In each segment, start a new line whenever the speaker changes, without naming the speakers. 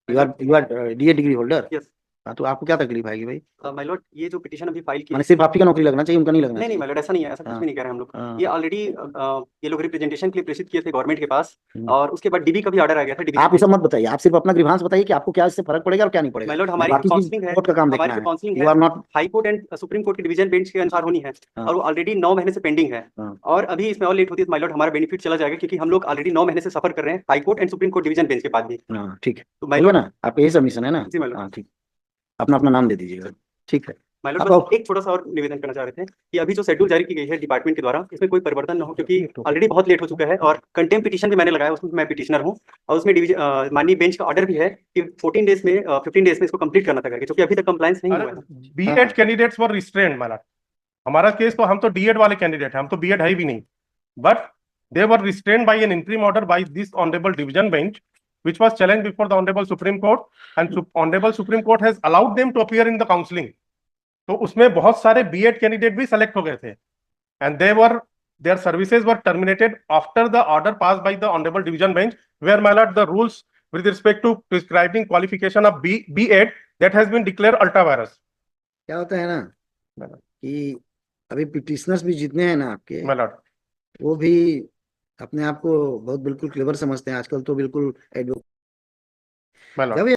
You are DA degree holder.
Yes
हाँ, तो आपको क्या तकलीफ आएगी भाई?
माय लॉर्ड, ये जो पिटीशन अभी फाइल की
मैंने सिर्फ आपकी का नौकरी लगना चाहिए, उनका नहीं लगना
नहीं
चाहिए।
माय लॉर्ड, ऐसा नहीं है, ऐसा कुछ
हाँ,
भी नहीं कह रहे हम लोग।
हाँ।
ये ऑलरेडी ये लोग रिप्रेजेंटेशन के लिए प्रेषित किए थे गवर्नमेंट के पास,
हम्म।
और उसके बाद डीबी का भी ऑर्डर आ गया था।
आप
डिवीजन
ये सब मत बताइए, आप सिर्फ अपना ग्रीवांस बताइए कि आपको क्या इससे फर्क पड़ेगा और क्या नहीं पड़ेगा।
माय लॉर्ड,
मैं
हमारी
बाकी चीज
काउंसलिंग है,
कोर्ट का काम
हमारी
देखना
जो
है।
काउंसलिंग
यू
है
are not.
High court and supreme court के डिवीजन बेंच के अनुसार होनी है,
हाँ,
और वो ऑलरेडी 9 महीने से पेंडिंग है।
हाँ,
और अभी इसमें और लेट होती है तो माय लॉर्ड हमारा बेनिफिट चला जाएगा, क्योंकि हम लोग ऑलरेडी 9 महीने से सफर कर रहे हैं high court and supreme court division bench के बाद भी।
हाँ, ठीक है।
तो माय
हो गया
लॉर्ड,
ना, आपका यही सबमिशन है ना?
जी माय लॉर्ड।
हाँ, ठीक। अपना अपना नाम दे दीजिएगा। ठीक है।
माय लॉर्ड,
आप
बस
आओ।
एक छोटा सा और निवेदन करना चाह रहे थे कि अभी जो शेड्यूल जारी की गई है डिपार्टमेंट के द्वारा, इसमें कोई परिवर्तन ना हो, क्योंकि ऑलरेडी बहुत लेट हो चुका है। और कंटेम्प्ट पिटीशन भी मैंने लगाया, उसमें मैं पिटिशनर हूँ, और उसमें डिवीजन माननीय बेंच का ऑर्डर भी है कि 14 डेज में 15 डेज में इसको कंप्लीट करना था करके, क्योंकि अभी तक कंप्लायंस नहीं हुआ है।
बीएड कैंडिडेट्स वर रिस्ट्रेंड माना। हमारा केस तो, हम तो डीएड वाले कैंडिडेट हैं, हम तो बीएड है भी नहीं, but they were restrained by an interim order by this honourable division bench which was challenged before the honorable supreme court, and honorable supreme court has allowed them to appear in the counseling. तो उसमें बहुत सारे BEd candidate भी select हो गए थे, and their services were terminated after the order passed by the honorable division bench, where my lord the rules with respect to prescribing qualification of B.Ed that has been declared ultra virus.
क्या होता है ना कि अभी petitioners भी जितने हैं ना आपके,
my lord,
वो भी अपने आप को बहुत बिल्कुल क्लेवर समझते हैं आजकल, तो बिल्कुल
my lord.
जब ये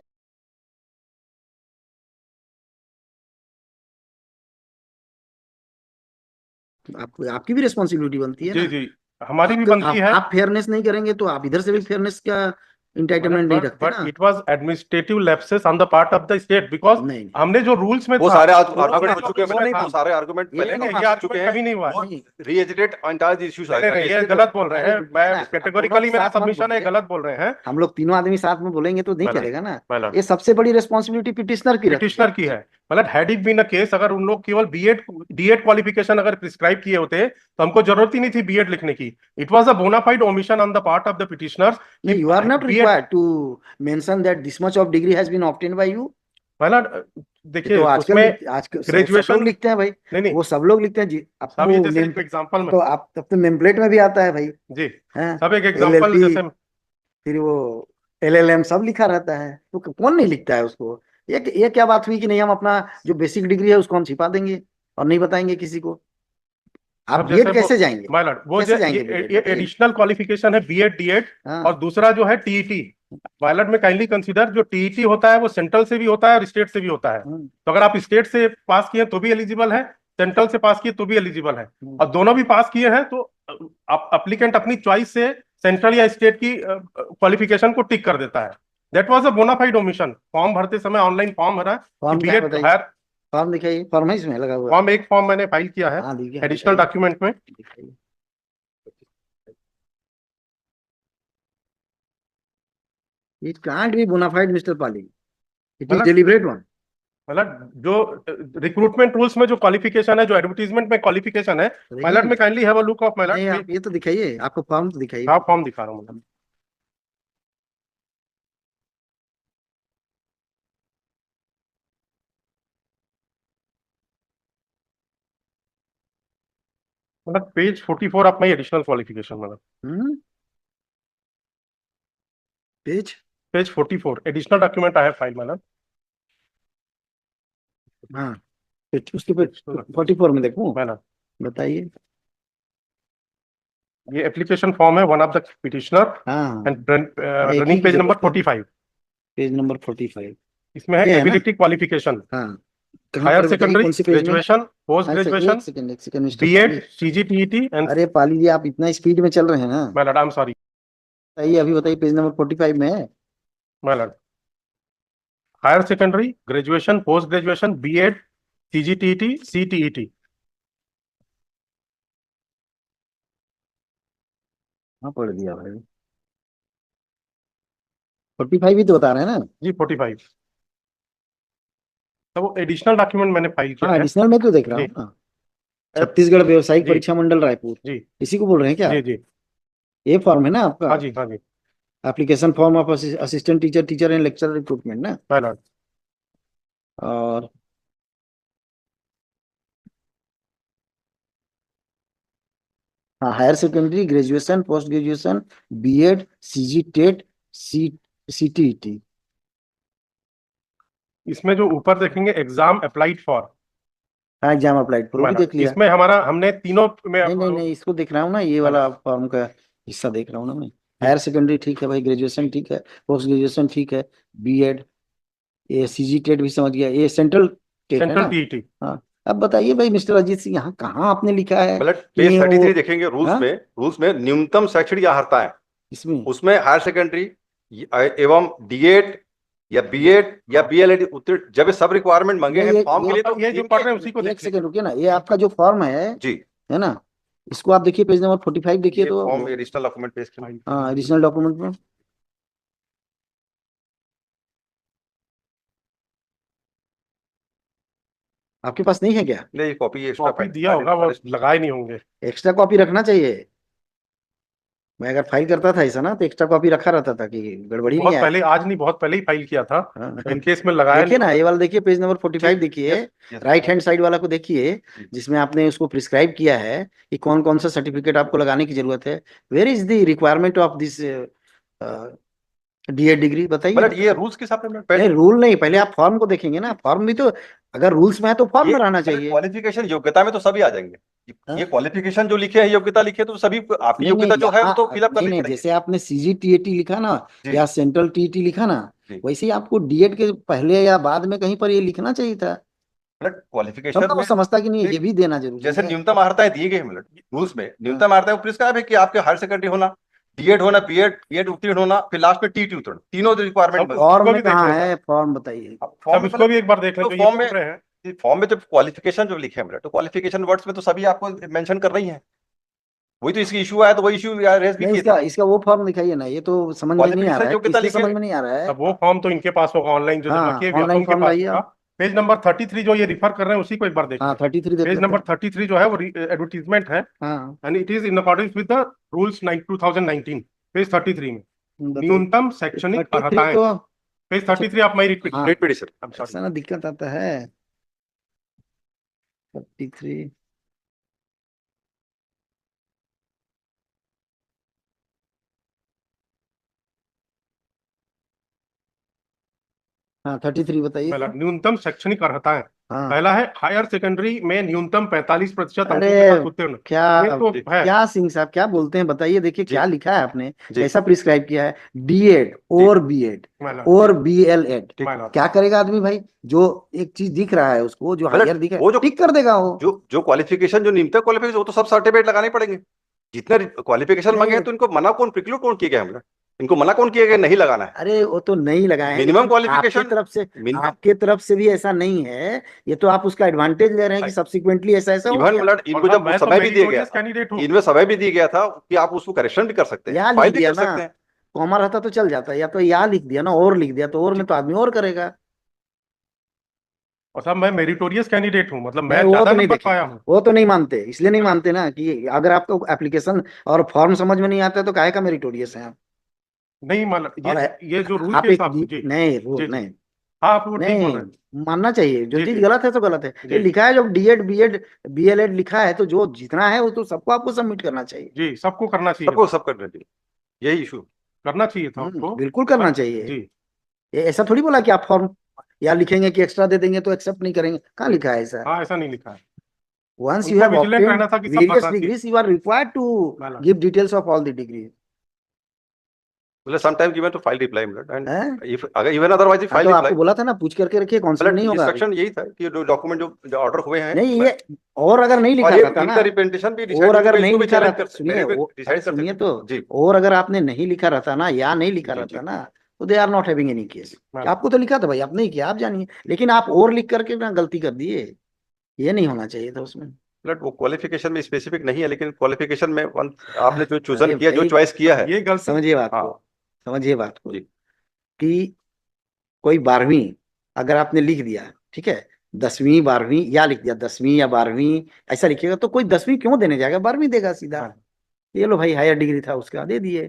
आपकी भी रिस्पॉन्सिबिलिटी बनती है
जी
ना।
जी, हमारी भी बनती है।
आप फेयरनेस नहीं करेंगे तो आप इधर से भी फेयरनेस का इंटाइटलमेंट नहीं रखते
बट
ना।
It was administrative lapses on the part of the state, because
नहीं,
हमने जो रूल्स में
वो
था,
सारे आर्गुमेंट हो चुके हैं,
नहीं था।
वो सारे आर्गुमेंट पहले
ये
हम आ चुके हैं,
कभी नहीं हुआ।
रीएजिटेट एंटायर इश्यूज आए
नहीं, ये गलत बोल रहे हैं। मैं कैटेगोरिकली मेरा सबमिशन है, गलत बोल रहे हैं।
हम लोग तीनों आदमी साथ में बोलेंगे तो नहीं
My lord,
चलेगा ना।
my lord.
ये सबसे बड़ी रिस्पॉन्सिबिलिटी पिटिशनर की रहती है।
पिटिशनर की है। मतलब had it been a case, अगर उन लोग केवल बीएड डीएड क्वालिफिकेशन अगर प्रिस्क्राइब किए होते तो हमको जरूरत ही नहीं थी बीएड लिखने की। It was a bona fide omission on the part of the petitioners.
You are not required to mention that this much of degree has been obtained by you.
मतलब देखिए,
तो
उसमें
आजकल सब
ग्रेजुएशन
लोग लिखते हैं भाई।
नहीं,
वो सब लोग लिखते हैं जी। अब
सब
तो
जैसे एग्जांपल में
तो आप तब तो नेम प्लेट में भी आता है भाई।
जी,
हैं?
सब एक एग्जांपल
LLP,
जैसे
फिर वो LLM सब लिखा रहता है, तो कौन नहीं लिखता है उसको। ये क्या बात हुई कि नहीं हम अपना जो बेसिक डिग्री है उसको हम छिपा देंगे और नहीं बताएंगे किसी को। आप बीएड कैसे जाएंगे?
माय लॉर्ड, वो
कैसे
जो
जाएंगे
ये
बीएड?
एडिशनल क्वालिफिकेशन है बीएड डीएड,
हाँ,
और दूसरा जो है टीईटी। पायलट में काइंडली कंसीडर, जो टीईटी होता है वो सेंट्रल से भी होता है और स्टेट से भी होता है। तो अगर आप स्टेट से पास किए तो भी एलिजिबल है, सेंट्रल से पास किए तो भी एलिजिबल है, और दोनों भी पास किए हैं तो आप अप्लीकेंट अपनी चॉइस से सेंट्रल या स्टेट की क्वालिफिकेशन को टिक कर देता है। That was a bona fide omission. Form भरते समय ऑनलाइन फॉर्म भरा, बीएड हायर
फॉर्म दिखाइए, फॉर्म है इसमें लगा हुआ।
फॉर्म, एक फॉर्म मैंने फाइल किया है एडिशनल डॉक्यूमेंट में।
It can't be bona fide, Mr. Pali. It is deliberate one.
मतलब जो रिक्रूटमेंट रूल्स में जो क्वालिफिकेशन है, जो एडवर्टीजमेंट में क्वालिफिकेशन है, पायलट में kindly have a look of pilot.
ये तो दिखाइए, आपको फॉर्म तो दिखाइए।
हाँ, फॉर्म दिखा रहा हूँ मतलब। मतलब page 44 of my additional qualification, मतलब page 44 additional document I have file, मतलब।
हाँ, उसके पे 44 में देखूं,
मैडम
बताइए।
ये एप्लीकेशन फॉर्म है, वन ऑफ द पिटिशनर,
हाँ,
and running page number 45।
Page number 45
इसमें है एबिलिटी क्वालिफिकेशन।
हाँ,
higher secondary, graduation, post graduation, BEd, CGTET and.
अरे पाली जी, आप इतना स्पीड में चल रहे हैं ना।
मैडम आई एम सॉरी,
बताइए, अभी बताइए, पेज नंबर 45 में है।
Madam higher secondary, graduation, post graduation, BEd, CGTET, CTET.
हाँ, पढ़ दिया भाई। 45 ही तो बता रहे हैं ना
जी, 45। तो वो एडिशनल डॉक्यूमेंट मैंने फाइल किया है।
एडिशनल में तो देख रहा हूँ ना। छत्तीसगढ़ व्यावसायिक परीक्षा मंडल रायपुर,
जी,
इसी को बोल रहे हैं क्या?
जी जी,
ये फॉर्म है ना आपका?
हाँ जी, हाँ जी।
Application form of assistant teacher, teacher and lecture recruitment ना।
मैडम
और हाँ, higher secondary, graduation, post graduation, BEd, CG TET, CTET.
इसमें जो ऊपर देखेंगे एग्जाम अप्लाइड फॉर,
हाँ एग्जाम अप्लाइड प्रो भी देख लिया।
इसमें हमारा हमने तीनों में
नहीं नहीं नहीं, इसको देख रहा हूँ ना, ये वाला फॉर्म का हिस्सा देख रहा हूँ ना मैं। हायर सेकेंडरी ठीक है भाई, ग्रेजुएशन ठीक है, पोस्ट ग्रेजुएशन ठीक है, बीएड, ये सीजी टेट भी समझ गया, ये सेंट्रल टेट है
सेंट्रल
ना।
टीईटी।
हाँ अब बताइए भाई मिस्टर अजीत सिंह, यहाँ कहाँ आपने लिखा है
मतलब
कि
पेज
वो
33 देखेंगे रूल्स
हाँ?
में, रूल्स में न्यूनतम शैक्षणिक अर्हता है,
इसमें
उसमें हायर सेकेंडरी एवं डीएड या बीएड या बीएलएड उत्तीर्ण, जब ये सब रिक्वायरमेंट मांगे हैं फॉर्म के लिए, तो
ये जो पढ़ रहे हैं उसी को
एक
देख
सेकंड रुकिए ना, ये आपका जो फॉर्म
जी
है ना, इसको आप देखिए पेज नंबर 45 देखिए
ये
तो।
फॉर्म एडिशनल डॉक्यूमेंट पेश किया।
हाँ एडिशनल डॉक्यूमेंट में आपके पास नहीं है क्या?
नहीं कॉपी एक्स्ट्रा
कॉपी दिया होगा, वो लगाए नहीं होंगे।
एक्स्ट्रा कॉपी रखना चाहिए। मैं अगर फाइल करता था ऐसा ना तो एक्स्ट्रा कॉपी रखा रहता था कि गड़बड़ी नहीं
बहुत
आए।
पहले, आज नहीं बहुत पहले ही फाइल किया था,
हाँ।
इनकेस में लगाया
देखिए
नहीं।
ना ये वाला देखिए पेज नंबर 45 देखिए,
yes,
राइट हैंड साइड वाला को देखिए, जिसमें आपने उसको प्रिस्क्राइब किया है कि कौन कौन सा सर्टिफिकेट आपको लगाने की जरूरत है। Where is the requirement of this DEd degree बताइए।
मतलब ये रूल्स के हिसाब से
नहीं रूल नहीं, पहले आप फॉर्म को देखेंगे ना, फॉर्म भी तो अगर रूल्स में है तो फॉर्म में रहना चाहिए।
क्वालिफिकेशन योग्यता में तो सभी आ जाएंगे।
हाँ?
ये क्वालिफिकेशन जो लिखे हैं, योग्यता लिखे, तो सभी आपकी
नहीं
योग्यता
नहीं
जो है वो तो
यहाँ-
फिलअप
नहीं
करनी
नहीं,
पड़ेगी।
जैसे आपने सीजी टीएटी लिखा ना
जी।
या सेंट्रल टीटी लिखा ना,
जी।
वैसे ही आपको डीएड के पहले या बाद में कहीं पर ये लिखना चाहिए था,
मतलब
तब
क्वालिफिकेशन
ना वो
में
समझता कि नहीं ये भी देना जरूरी
जैसे
है।
न्यूनतम अर्हताएं दिए गए हैं, मतलब रूल्स में न्यूनतम अर्हताएं प्रिस्क्राइब है कि आपके हायर सेकेंडरी होना, डीएड होना, बीएड उत्तीर्ण होना, फिर लास्ट में टीटी उत्तीर्ण, तीनों रिक्वायरमेंट।
फॉर्म
उसको
में
भी देख
कहाँ
लेता
है फॉर्म बताइए।
अब इसको भी एक बार देख लेते हैं,
फॉर्म
ये पूछ रहे हैं।
में फॉर्म में जो क्वालिफिकेशन जो लिखे हैं, मतलब तो क्वालिफिकेशन वर्ड्स में तो सभी आपको मेंशन कर रही हैं। वही तो इसकी इशू आया, तो वही इशू रेस भी
नहीं
किया
इसका इसका वो फॉर्म दिखाइए ना, ये तो समझ में नहीं आ रहा है,
योग्यता
किसके
लिखे।
समझ में नहीं आ रहा है।
अब वो फॉर्म तो इनके पास होगा ऑनलाइन, जो
हाँ,
जमा किए
online
उनके
form
पास
लाइए
होगा।
आप।
पेज नंबर 33 जो ये रिफर कर रहे हैं उसी को एक बार देख
हाँ
लेते हैं।
33 देख
पेज
लेते
नंबर
हैं।
33 जो है वो एडवर्टीजमेंट है,
हाँ
and it is in according with the rules 2019। Page 33 में
बताइए।
न्यूनतम शैक्षणिक
33
अर्हताएं,
तो
पेज 33 आप मैं रिपीट
हाँ
रेट पेडिशन।
ऐसा ना दिक्कत आता है 33। हाँ 33 बताइए।
न्यूनतम शैक्षणिक अर्हताएं,
हाँ
पहला है हायर सेकेंडरी में न्यूनतम 45% अंकों
अरे
के साथ उत्तीर्ण।
क्या
ये तो है।
क्या सिंह साहब क्या बोलते हैं बताइए, देखिए
जी।
क्या लिखा है आपने,
जी।
कैसा प्रिस्क्राइब किया है, डीएड और बीएड और बीएलएड। क्या करेगा आदमी भाई, जो एक चीज दिख रहा है उसको, जो
मतलब
हायर दिख रहा
वो
है
जो-
टिक कर देगा वो।
जो क्वालिफिकेशन, जो न्यूनतम क्वालिफिकेशन, वो तो सब सर्टिफिकेट लगाने पड़ेंगे। जितने क्वालिफिकेशन मांगे हैं, तो इनको मना कौन, प्रिक्लूड कौन किया गया, हमने इनको मना कौन किया गया नहीं लगाना है।
अरे वो तो नहीं लगाए हैं,
मिनिमम
लेकिन
क्वालिफिकेशन
आपके तरफ से भी ऐसा नहीं है, ये तो आप उसका एडवांटेज ले रहे हैं कि सब्सिक्वेंटली ऐसा ऐसा हो
इवन
गया।
मतलब इनको जब समय भी दिया गया था,
कैंडिडेट हूँ।
इनमें समय भी दिया गया था कि आप उसको करेक्शन भी कर सकते
या
हैं,
लिख
फाइल भी
दिया
कर
ना,
सकते हैं।
कॉमा रहता तो चल जाता, या तो या लिख दिया ना, और लिख दिया तो और में तो आदमी और करेगा।
और साहब मैं मेरिटोरियस कैंडिडेट हूँ, मतलब मैं
नहीं, वो
ज्यादा
तो नहीं
नंबर
देखे,
पाया हूँ।
वो तो नहीं मानते, इसलिए नहीं मानते ना कि अगर आपको एप्लीकेशन और फॉर्म समझ में नहीं आता है तो काहे का मेरिटोरियस है आप।
नहीं मतलब
और
ये जो रूल
आप
के
एक
हिसाब से जी
नहीं रूल
जी जी।
नहीं
हाँ आप वो ठीक बोल
नहीं
रहे हैं।
मानना चाहिए, जो
जी,
चीज
जी।
गलत है तो गलत है।
जी।
ये लिखा है जब डीएड बीएड बीएलएड लिखा है तो जो जितना है वो तो सबको आपको सबमिट करना चाहिए।
जी सबको करना चाहिए
सबको
था।
सब करना चाहिए, यही इशू।
करना चाहिए था उसको।
बिल्कुल करना चाहिए।
जी
ये ऐसा थोड़ी बोला कि आप फॉर्म या लिखेंगे कि एक्स्ट्रा दे देंगे तो एक्सेप्ट नहीं करेंगे, कहाँ लिखा है ऐसा।
हाँ ऐसा नहीं लिखा है।
Once you
उनको
have
विजिलेंट
obtained
रहना था कि सब
various
भरना चाहिए।
degrees, you are required to
वाला।
give details of all the degrees.
मतलब some time given to file reply, मतलब एंड
हैं?
इफ अगर इवन अदरवाइज
हाँ,
फाइल
तो आपको
रिप्लाई,
बोला था ना पूछ करके रखिए, काउंसलिंग नहीं
मतलब
होगा अभी।
इंस्ट्रक्शन यही था कि जो डॉक्यूमेंट जो ऑर्डर हुए हैं,
नहीं ये और अगर नहीं लिखा
और ये
रहता ना,
इनका रिप्रेजेंटेशन भी
और
डिसाइड
अगर नहीं
इसको भी
लिखा
चैलेंज
रहता,
कर
सुनिए
डिसाइड कर
सुनिए
सकते
तो,
हैं। जी
और अगर आपने नहीं लिखा रहता ना या नहीं लिखा
जी,
रहता
जी।
ना तो they are not having any case.
हाँ।
आपको तो लिखा था भाई, आप नहीं किया, आप जानिए, लेकिन आप और लिख करके ना गलती कर दिए, ये नहीं होना चाहिए था उसमें।
मतलब वो क्वालिफिकेशन में स्पेसिफिक नहीं है, लेकिन क्वालिफिकेशन में आपने जो चूजन
अरे
किया, जो
भाई,
चॉइस किया है,
ये गलती
समझिए बात
हाँ
को, समझिए बात को
जी।
कि कोई 12वीं अगर आपने लिख दिया, ठीक है, 10वीं 12वीं या लिख दिया 10वीं या 12वीं ऐसा लिखिएगा तो कोई 10वीं क्यों देने जाएगा, 12वीं देगा सीधा।
हाँ।
ये लो भाई हायर डिग्री था उसका दे दिए।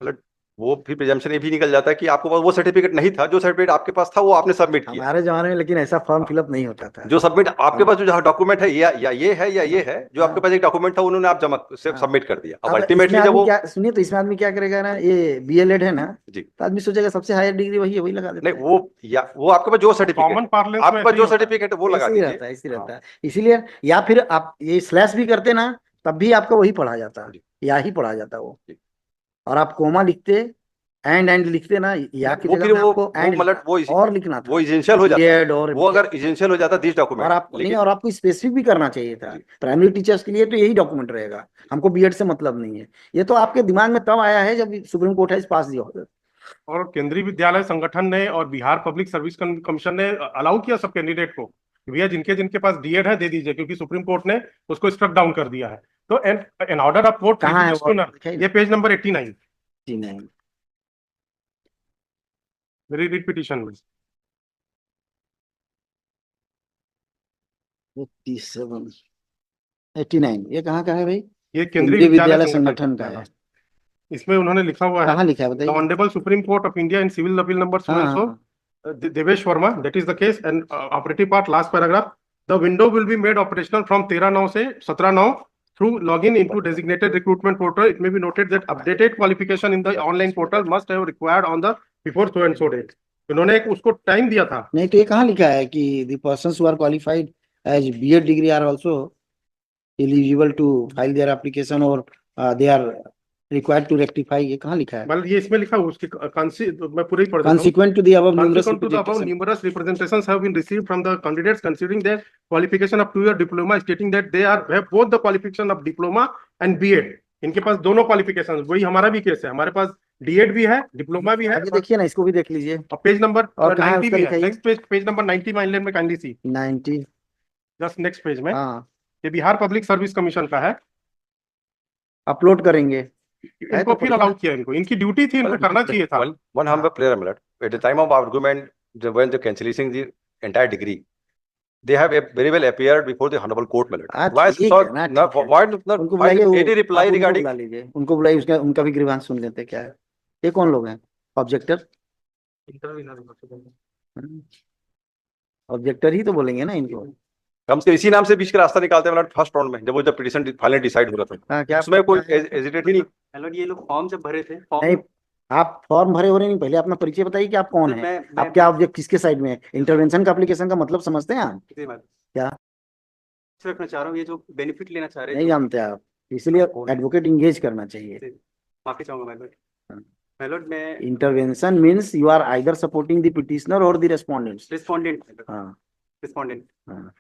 मतलब वो फिर प्रिजम्पशन ये भी निकल जाता है कि आपके पास वो सर्टिफिकेट नहीं था, जो सर्टिफिकेट आपके पास था वो आपने सबमिट किया।
हमारे जमाने में लेकिन ऐसा फॉर्म फिलअप नहीं होता था।
जो सबमिट आपके
हाँ।
पास जो डॉक्यूमेंट है या ये है या ये है, जो आपके
हाँ।
पास एक डॉक्यूमेंट था उन्होंने आप जमा
हाँ।
सबमिट कर दिया। अब
अब इसमें
अल्टीमेटली जब
आदमी
वो
क्या, सुनिए, तो इसमें आदमी क्या करेगा ना, ये बीएलएड है ना,
जी
तो आदमी सोचेगा सबसे हायर डिग्री वही है, वही लगा देते
नहीं
हैं।
वो आपके पास जो सर्टिफिकेट,
कॉमन पार्लेंस में
आपके पास
ऐसे ही
जो
होता है।
सर्टिफिकेट है वो लगा
ऐसे ही रहता
दीजिए।
है, ऐसे ही
हाँ
रहता है। इसीलिए, या फिर आप ये स्लैश भी करते ना, तब भी आपका वही पढ़ा जाता,
जी
या ही पढ़ा जाता वो।
जी।
और आप कोमा लिखते, एंड लिखते ना, या की
वो
जगह
फिर
पे आपको
वो
एंड
मतलब
और लिखना
वो
था,
इजेंशियल हो जाता,
बीएड और
वो अगर इजेंशियल हो जाता दिस
और
डॉक्यूमेंट,
आप नहीं,
लेकिन
और आपको स्पेसिफिक भी करना चाहिए था।
जी
प्राइमरी टीचर्स के लिए तो यही डॉक्यूमेंट रहेगा, हमको बीएड से मतलब नहीं है। ये तो आपके दिमाग में तब आया है जब सुप्रीम कोर्ट है पास दिया होगा।
और केंद्रीय विद्यालय संगठन ने और बिहार पब्लिक सर्विस कमीशन ने अलाउ किया सब कैंडिडेट को कि भैया जिनके जिनके पास डीएड है दे दीजिए, क्योंकि सुप्रीम कोर्ट ने उसको स्ट्रक डाउन कर दिया है। तो एन ऑर्डर ऑफ कोर्ट
कहाँ है वो?
ये पेज नंबर 89
जी नहीं,
मेरी रीट पिटीशन में।
87, 89, ये कहाँ का है भाई?
ये केंद्रीय
केंद्रीय
विद्यालय
विद्यालय
संगठन
संगठन का
का
है।
है। इसमें उन्होंने लिखा हुआ है,
कहाँ लिखा है
द
बताइए?
Honourable supreme court of India in civil appeal number so
हाँ
एंड
हाँ
सो,
हाँ।
Devesh Verma, that is the case, and operative part, last paragraph. The window will be made operational from 13/9 से 17/9 through login into designated recruitment portal. It may be noted that updated qualification in the online portal must have required on the before so and so date. इन्होंने एक उसको time दिया था।
नहीं, तो ये कहाँ लिखा है कि the persons who are qualified as BEd degree are also eligible to file their application, और they are required to rectify, ये कहाँ लिखा है?
मतलब ये इसमें लिखा हुआ उसकी मैं पूरा ही पढ़ देता हूँ।
Consequent to the above numerous
Consequent to the above,
representation.
numerous representations have been received from the candidates considering their qualification of 2-year diploma, stating that they have both the qualification of diploma and B.Ed. इनके पास दोनों qualification, वही हमारा भी case है, हमारे पास DEd भी है, diploma भी है,
आगे देखिए ना, इसको भी देख लीजिए।
और पेज नंबर
और कहाँ है
90
उसका
भी है।
लिखाइए?
नेक्स्ट पेज, पेज नंबर 90 माइन लेन में kindly see,
90।
Just next page में।
हाँ,
ये बिहार पब्लिक सर्विस कमीशन का है।
अपलोड करेंगे। है
इनको
तो
फिर
पढ़िए।
अलाउ किया, इनको, इनकी ड्यूटी थी, इनको करना चाहिए था।
one humble prayer minute. At the time of argument, when they're cancelling the entire degree, they have very well appeared before the honorable court, my lord.
हाँ,
Why
ठीक
so
है ना,
not,
ठीक है।
why not
उनको
why
बुलाइए,
any reply
आप उनको
regarding
बुला लीजिए, उनको बुलाइए, उसका उनका भी ग्रीवांस सुन लेते हैं क्या है। ये कौन लोग हैं? ऑब्जेक्टर? ऑब्जेक्टर ही तो बोलेंगे ना इनको।
हम से इसी नाम से बीच का रास्ता निकालते हैं फर्स्ट राउंड में, जब पिटीशन फाइनली डिसाइड हो रहा था,
हाँ, क्या
उसमें कोई
क्या है?
हेजिटेट ही नहीं।
हेलो, ये लोग फॉर्म जब भरे थे,
नहीं,
फॉर्म
आप फॉर्म भरे हो रहे नहीं, पहले अपना परिचय बताइए कि आप कौन
सर,
है,
मैं
आप क्या ऑब्जेक्ट किसके साइड में है। इंटरवेंशन का एप्लीकेशन का मतलब समझते हैं आप?
किसी बात
क्या
रखना चाह रहा हूँ, ये जो बेनिफिट लेना चाह रहे
नहीं
हैं,
जानते आप? इसलिए
कौन?
एडवोकेट इंगेज करना चाहिए।
माफी चाहूंगा मैलोड। मैलोड, मैं
intervention means you are either supporting the petitioner और द रेस्पोंडेंट्स।
रिस्पोंडेंट,
हाँ
रिस्पोंडेंट।
हाँ।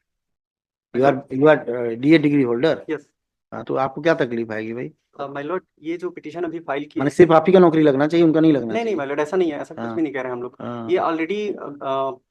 You are DA degree holder.
Yes
हाँ, तो आपको क्या तकलीफ आएगी भाई?
मैलोड, ये जो पिटीशन अभी फाइल की
माने
है,
सिर्फ आप ही का नौकरी लगना चाहिए, उनका नहीं लगना
नहीं
चाहिए?
मैलोड, ऐसा नहीं है, ऐसा कुछ
हाँ
भी नहीं कह रहे हैं हम लोग।
हाँ।
ये ऑलरेडी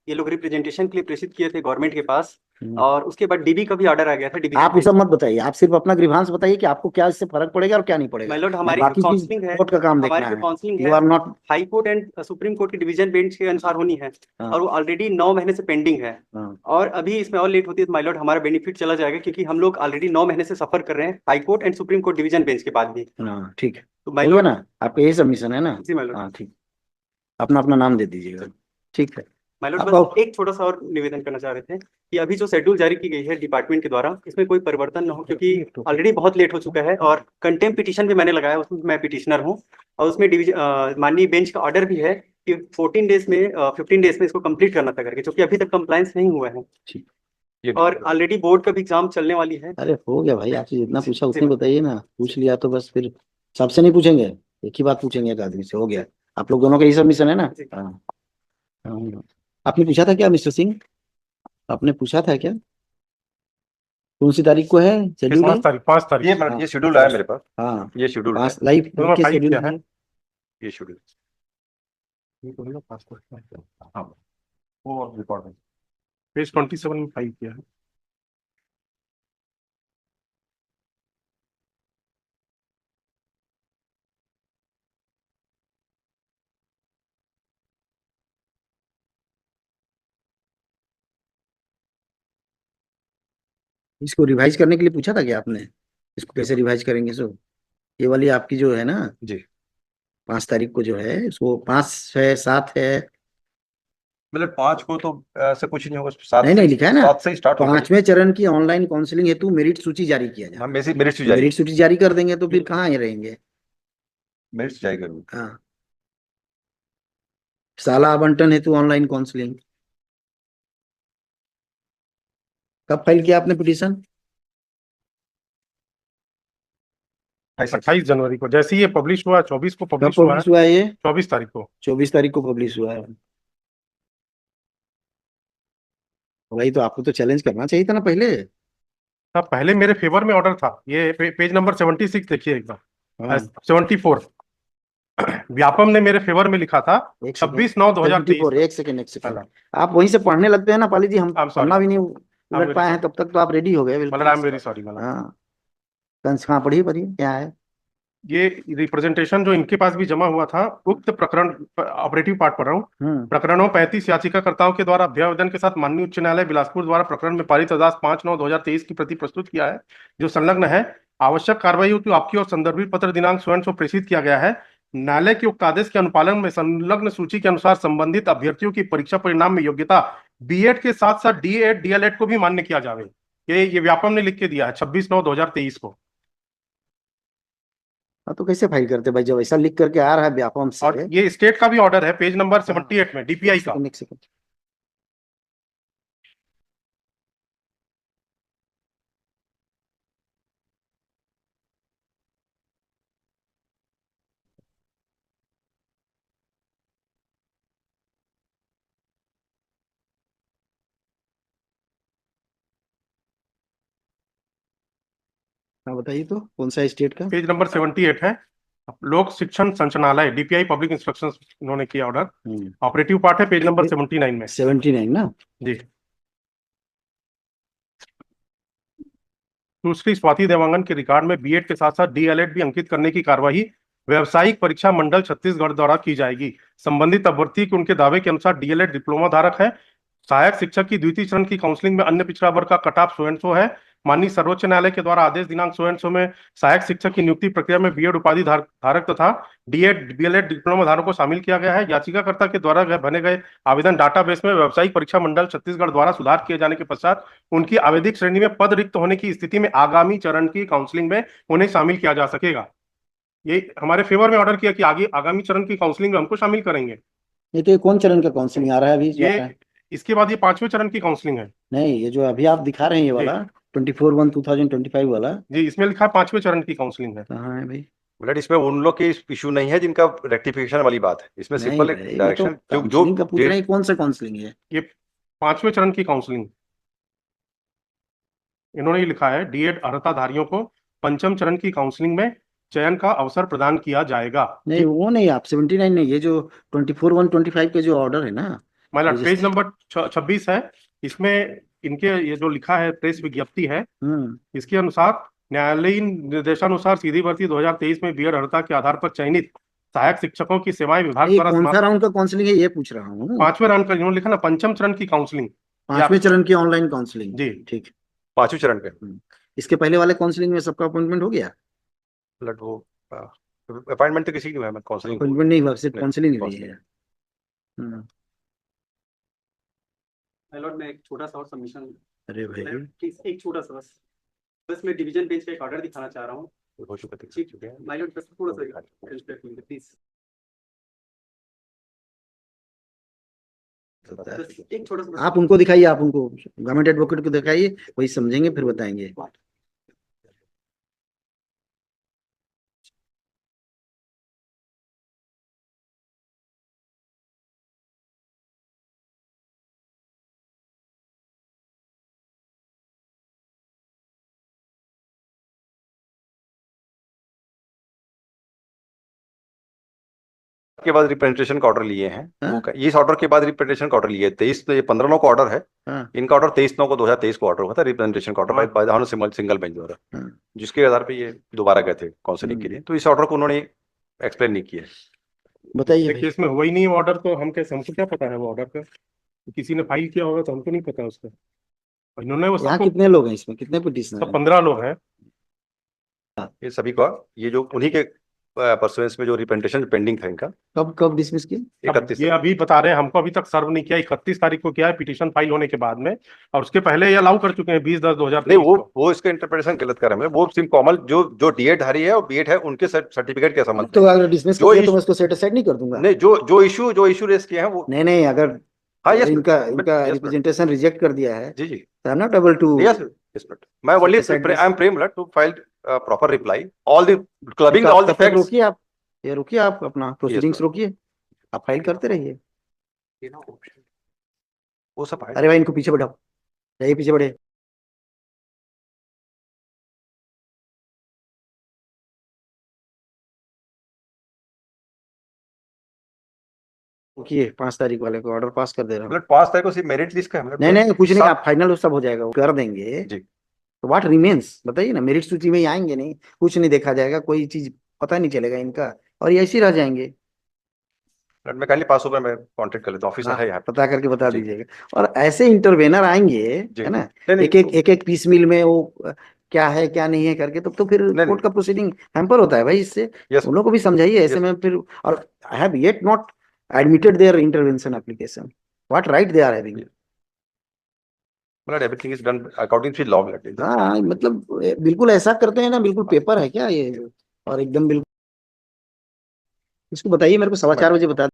ये लोग रिप्रेजेंटेशन के लिए प्रेषित किए थे गवर्नमेंट के पास,
हम्म।
और उसके बाद डीबी का भी ऑर्डर आ गया था, डिवीजन
आप वो सब मत बताइए, आप सिर्फ अपना ग्रीवांस बताइए कि आपको क्या इससे फर्क पड़ेगा और क्या नहीं पड़ेगा।
मैलोड। हमारी
बाकी
जो
चीज
काउंसलिंग है,
कोर्ट का काम
हमारी
देखना
जो
है।
काउंसलिंग
यू
है
are not.
High court and supreme court की डिवीजन बेंच के अनुसार होनी है,
हाँ
और वो ऑलरेडी 9 महीने से पेंडिंग है।
हाँ
और अभी इसमें और लेट होती है तो माइलॉर्ड हमारा बेनिफिट चला जाएगा, क्योंकि हम लोग ऑलरेडी 9 महीने से सफर कर रहे हैं high court and supreme court division bench के बाद भी।
हाँ, ठीक है,
तो
सही है
माइलॉर्ड,
ना, आपका यही सबमिशन है ना?
जी माइलॉर्ड।
हाँ ठीक, अपना अपना नाम दे दीजिएगा। ठीक है।
माइलॉर्ड,
अब
बस एक छोटा सा और निवेदन करना चाह रहे थे कि अभी जो शेड्यूल जारी की गई है डिपार्टमेंट के द्वारा, इसमें कोई परिवर्तन न हो, क्योंकि ऑलरेडी बहुत लेट हो चुका है, और कंटेम्प्ट पिटीशन भी मैंने लगाया, उसमें मैं पिटिशनर हूँ, और उसमें माननीय बेंच का ऑर्डर भी है कि 14 डेज में 15 डेज में इसको कंप्लीट करना था करके, क्योंकि अभी तक कंप्लायंस नहीं हुआ है,
ये
और ऑलरेडी बोर्ड का भी एग्जाम चलने वाली है।
अरे हो गया भाई, आपसे जितना पूछा
जी
उतनी बताइए ना, पूछ लिया तो बस, फिर सबसे नहीं पूछेंगे, एक ही बात पूछेंगे एक आदमी से, हो गया। आप लोग दोनों का यही सबमिशन है ना?
जी।
हाँ हाँ। आपने पूछा था क्या मिस्टर सिंह? आपने पूछा था क्या कौन सी तारीख को है शेड्यूल?
5 तारीख
ये
हाँ।
ये शेड्यूल आया मेरे पास,
हाँ,
ये शेड्यूल है,
5 लाइव
तो मैं
के
फाइल
शेड्यूल
किया है।
है।
ये शेड्यूल।
हाँ, वो और रिकॉर्ड है, पेज 27 में फाइल किया है।
इसको रिवाइज करने के लिए पूछा था क्या आपने? इसको कैसे रिवाइज करेंगे? सो ये वाली आपकी जो है ना,
जी
5 तारीख को जो है उसको 5 है 7 है।
मतलब 5 को तो ऐसा कुछ नहीं होगा, 7
नहीं
से
नहीं लिखा है ना,
7 से स्टार्ट होगा।
5वें चरण की ऑनलाइन काउंसलिंग हेतु मेरिट सूची जारी किया जाए।
हम मेरिट से जाएगी,
मेरिट सूची जारी कर देंगे तो फिर कहाँ ये रहेंगे।
मेरिट से जाएगी।
हाँ, साला आवंटन हेतु ऑनलाइन काउंसलिंग। कब फाइल किया आपने पिटीशन?
28 जनवरी को, जैसे ही ये पब्लिश हुआ 24 को
कब
पब्लिश हुआ है,
पब्लिश हुआ है ये?
24 तारीख को।
24 तारीख को पब्लिश हुआ है। भाई तो आपको तो चैलेंज करना चाहिए था ना पहले।
तब पहले मेरे फेवर में ऑर्डर था, ये पेज नंबर 76 देखिए एक बार,
हाँ
74। व्यापम ने मेरे फेवर में लिखा था
एक सेकंड,
26/9/2023।
एक सेकंड आप वहीं से पढ़ने लगते हैं ना पाली जी, हम
I'm sorry.
पढ़ना भी नहीं
I'm
उलट
very
पाए हैं,
sorry.
तब तक तो आप रेडी हो गए
मतलब
बिल्कुल।
I am very sorry. मतलब
हाँ कंस कहाँ पढ़िए क्या है।
ये रिप्रेजेंटेशन जो इनके पास भी जमा हुआ था, उक्त प्रकरण, ऑपरेटिव पार्ट पढ़ रहा हूँ। प्रकरणों 35 याचिकाकर्ताओं के द्वारा अभ्यावेदन के साथ माननीय उच्च न्यायालय बिलासपुर द्वारा प्रकरण में पारित आदेश 5/9/2023 की प्रति प्रस्तुत किया है, जो संलग्न है। आवश्यक कार्रवाई हेतु आपकी और संदर्भित पत्र दिनांक स्वयं से प्रेषित किया गया है। न्यायालय के उक्त आदेश के अनुपालन में संलग्न सूची के अनुसार संबंधित अभ्यर्थियों की परीक्षा परिणाम में योग्यता बीएड के साथ साथ डीएड डीएलएड को भी मान्य किया जावे। ये व्यापम ने लिख के दिया है 26/9/2023 को।
हाँ तो कैसे फाइल करते भाई, जब ऐसा लिख करके आ रहा है व्यापम से।
और ये स्टेट का भी ऑर्डर है, पेज नंबर 78 में, डीपीआई का।
एक सेकंड हाँ बताइए तो कौन सा स्टेट का।
पेज नंबर 78 है, लोक शिक्षण संचालनालय, डीपीआई पब्लिक इंस्ट्रक्शंस उन्होंने किया ऑर्डर। ऑपरेटिव पार्ट है पेज नंबर 79 में।
79 ना
जी। दूसरी, स्वाति देवांगन के रिकॉर्ड में बीएड के साथ साथ डीएलएड भी अंकित करने की कार्यवाही व्यावसायिक परीक्षा मंडल छत्तीसगढ़ द्वारा की जाएगी। संबंधित अभ्यर्थी के उनके दावे के अनुसार डीएलएड डिप्लोमा धारक है। सहायक शिक्षक की द्वितीय चरण की काउंसलिंग में अन्य पिछड़ा वर्ग का cut off so and so है। माननीय सर्वोच्च न्यायालय के द्वारा आदेश दिनांक सो एंड सो में सहायक शिक्षक की नियुक्ति प्रक्रिया में बीएड उपाधि धारक तथा डीएड डीएलएड डिप्लोमा धारकों को शामिल किया गया है। याचिकाकर्ता के द्वारा बने गए आवेदन डाटाबेस में व्यावसायिक परीक्षा मंडल छत्तीसगढ़ द्वारा सुधार किए जाने के पश्चात उनकी आवेदिक श्रेणी में पद रिक्त होने की स्थिति में आगामी चरण की काउंसलिंग में उन्हें शामिल किया जा सकेगा। ये हमारे फेवर में ऑर्डर किया कि आगे आगामी चरण की काउंसलिंग में हमको शामिल करेंगे।
ये तो ये कौन चरण का काउंसलिंग आ रहा है अभी जो आ रहा है?
इसके बाद ये 5वें चरण की काउंसलिंग है।
नहीं ये जो अभी आप दिखा रहे हैं ये वाला 24/1/2025 वाला
जी, इसमें लिखा है 5वें चरण की काउंसलिंग है।
कहाँ है भाई?
मतलब इसमें उन लोग की इशू नहीं है जिनका रेक्टिफिकेशन वाली बात है, इसमें
नहीं
सिंपल एक
भाई, ये तो
डायरेक्शन जो
काउंसलिंग का पूछ रहे हैं,
डेट
कौन सा काउंसलिंग है?
ये 5वें चरण की काउंसलिंग इन्होंने ये लिखा है, डीएड अर्हताधारियों को 5वें चरण की काउंसलिंग में चयन का अवसर प्रदान किया जाएगा।
नहीं वो नहीं, आप 79 नहीं, ये जो 24/1/25 के जो ऑर्डर है ना,
मतलब पेज नंबर 26 है, इसमें इनके ये जो लिखा है प्रेस विज्ञप्ति है, इसके अनुसार न्यायालयीन निर्देशानुसार सीधी भर्ती 2023 में बीएड अर्हता के आधार पर चयनित सहायक शिक्षकों की सेवाएं विभाग द्वारा
कौन सा राउंड का काउंसलिंग है ये पूछ रहा हूँ।
5वें राउंड का इन्होंने लिखा ना, 5वें चरण की काउंसलिंग,
5वें चरण की ऑनलाइन काउंसलिंग
जी
ठीक।
5वें चरण पे
इसके पहले वाले काउंसलिंग में सबका अपॉइंटमेंट हो गया?
मतलब वो अपॉइंटमेंट तो किसी की नहीं है, काउंसलिंग
अपॉइंटमेंट नहीं हुआ, सिर्फ
नहीं,
काउंसलिंग ही हुई
counseling।
है।
माय लॉर्ड, मैं एक छोटा सा और सबमिशन,
अरे भाई
एक छोटा सा बस बस मैं डिवीजन बेंच का एक ऑर्डर दिखाना चाह रहा हूँ।
हो चुका था।
ठीक है माय लॉर्ड, बस थोड़ा सा प्लीज, एक छोटा सा
आप उनको दिखाइए, आप उनको गवर्नमेंट एडवोकेट को दिखाइए, वही समझेंगे फिर बताएंगे।
के बाद रिप्रेजेंटेशन का ऑर्डर लिए हैं,
हाँ?
इस ऑर्डर के बाद रिप्रेजेंटेशन का ऑर्डर लिए 23, तो ये 15/9 का ऑर्डर है।
हाँ?
इनका ऑर्डर 23/9/2023 को ऑर्डर हुआ था, रिप्रेजेंटेशन का order by the single bench द्वारा,
हाँ?
जिसके आधार पे ये दोबारा गए थे काउंसलिंग के लिए। तो इस ऑर्डर को उन्होंने एक्सप्लेन नहीं किया।
बताइए भाई।
केस में हुआ ही नहीं ऑर्डर, तो हम कैसे, हमको क्या पता है वो ऑर्डर का? किसी ने फाइल किया होगा तो हमको नहीं पता उसका। इन्होंने वो
यहाँ
सबको,
कितने लोग हैं इसमें, कितने पिटीशनर
सब
हैं?
15 लोग हैं।
ये सभी का, ये जो उन्हीं के परसुएंस में जो रिप्रेजेंटेशन पेंडिंग था इनका
कब कब डिसमिस किया?
31
ये अभी बता रहे हैं, हमको अभी तक सर्व नहीं किया, 31 तारीख को किया है पिटीशन फाइल होने के बाद में, और उसके पहले ये अलाउ कर चुके हैं 20/10/2023
नहीं,
को।
वो इसका इंटरप्रिटेशन गलत कर रहे हैं। वो सिम कॉमन जो डीएड धारी है और बीएड है उनके सर्टिफिकेट के संबंध
तो
में।
अगर डिसमिस
जो
कर दिया तो
इशू-
मैं इसको सेट असाइड नहीं कर दूंगा।
नहीं, जो इशू रेस किए हैं वो,
नहीं नहीं, अगर
हाँ, yes,
इनका
but-
इनका
yes, but-
रिप्रेजेंटेशन रिजेक्ट कर दिया है,
जी जी,
तो I am not able to.
yes, yes, but मैं only
Set aside
I am framed to file proper reply, all the clubbing all the facts।
रोकिए आप, ये रोकिए आप अपना प्रोसीडिंग्स
sir।
रोकिए, आप फाइल करते रहिए।
वो सब है।
अरे भाई इनको पीछे बढ़ाओ, जाइए पीछे बढ़े। रुकिए, 5 तारीख वाले को ऑर्डर पास कर दे रहा हूँ।
मतलब 5 तारीख को सिर्फ मेरिट लिस्ट का है
नहीं नहीं, कुछ नहीं,
सात-
आप फाइनल सब हो जाएगा, वो कर देंगे
जी।
तो व्हाट रिमेन्स बताइए ना, मेरिट सूची में ही आएंगे नहीं, कुछ नहीं देखा जाएगा, कोई चीज पता नहीं चलेगा इनका, और ये ऐसे ही रह जाएंगे।
मैं कल पास होगा, मैं कांटेक्ट कर लेता हूँ, ऑफिसर
हाँ,
है यहाँ पे।
पता करके बता
जी।
दीजिएगा। और ऐसे इंटरवेनर आएंगे,
जी।
है ना,
नहीं,
एक पीस मिल में वो क्या है क्या नहीं है करके, तो फिर
नहीं,
कोर्ट का प्रोसीडिंग हैम्पर होता है भाई इससे।
यस,
उन लोगों को भी समझाइए ऐसे
Yes.
में फिर। और I have yet not admitted their intervention application, what right they are having.
मतलब everything is done according to law.
हाँ मतलब बिल्कुल ऐसा करते हैं ना, बिल्कुल पेपर है क्या ये, और एकदम बिल्कुल। इसको बताइए मेरे को 4:15 बजे बता